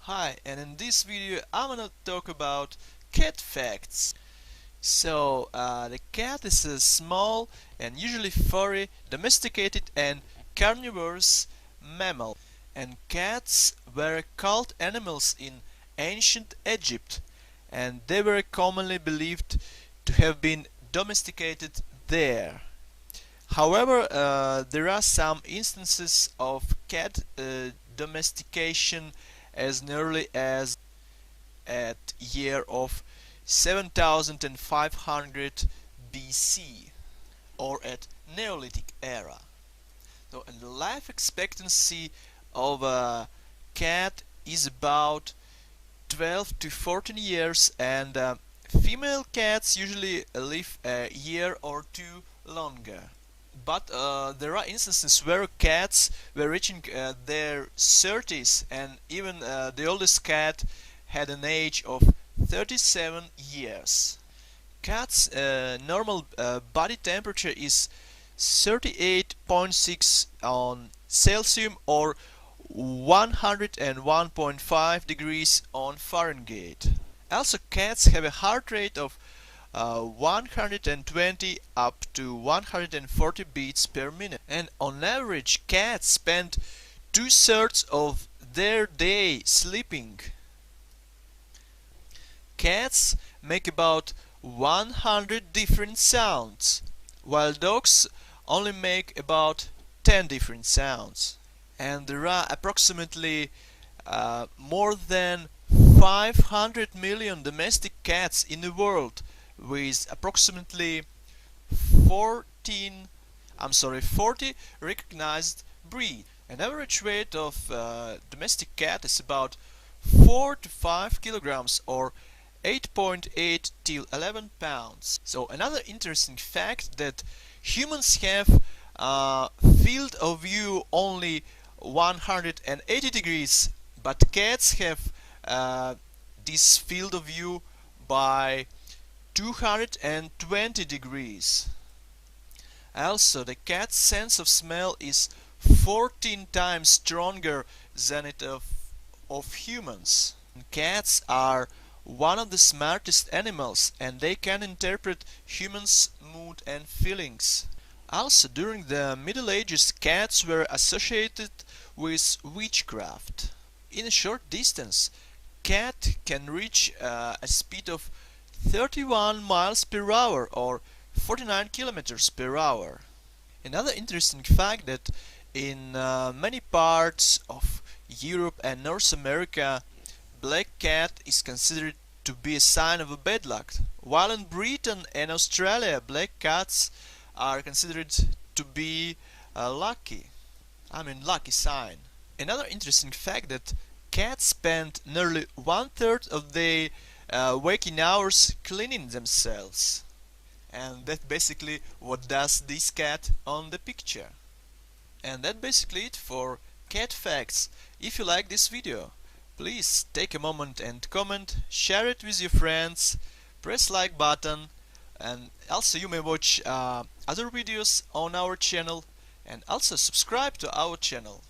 Hi, and in this video I'm gonna talk about cat facts. The cat is a small and usually furry, domesticated and carnivorous mammal. And cats were cult animals in ancient Egypt, and they were commonly believed to have been domesticated there. However, there are some instances of cat domestication as early as at year of 7500 BC or at Neolithic era. And the life expectancy of a cat is about 12 to 14 years, and female cats usually live a year or two longer. But there are instances where cats were reaching their 30s, and even the oldest cat had an age of 37 years. Cats' normal body temperature is 38.6 on Celsius or 101.5 degrees on Fahrenheit. Also, cats have a heart rate of 120 up to 140 beats per minute, and on average cats spend 2/3 of their day sleeping. Cats make about 100 different sounds, while dogs only make about 10 different sounds. And there are approximately more than 500 million domestic cats in the world, with approximately 40 recognized breeds. An average weight of domestic cat is about 4 to 5 kilograms or 8.8 till 11 pounds. So another interesting fact that humans have field of view only 180 degrees, but cats have this field of view by 220 degrees. Also, the cat's sense of smell is 14 times stronger than it of humans. Cats are one of the smartest animals, and they can interpret humans' mood and feelings. Also, during the Middle Ages, cats were associated with witchcraft. In a short distance, cat can reach a speed of 31 miles per hour or 49 kilometers per hour. Another interesting fact that in many parts of Europe and North America, black cat is considered to be a sign of a bad luck, while in Britain and Australia black cats are considered to be lucky sign. Another interesting fact that cats spend nearly 1/3 of their waking hours cleaning themselves. And that's basically what does this cat on the picture. And that's basically it for cat facts. If you like this video, please take a moment and comment, share it with your friends, press like button, and also you may watch other videos on our channel, and also subscribe to our channel.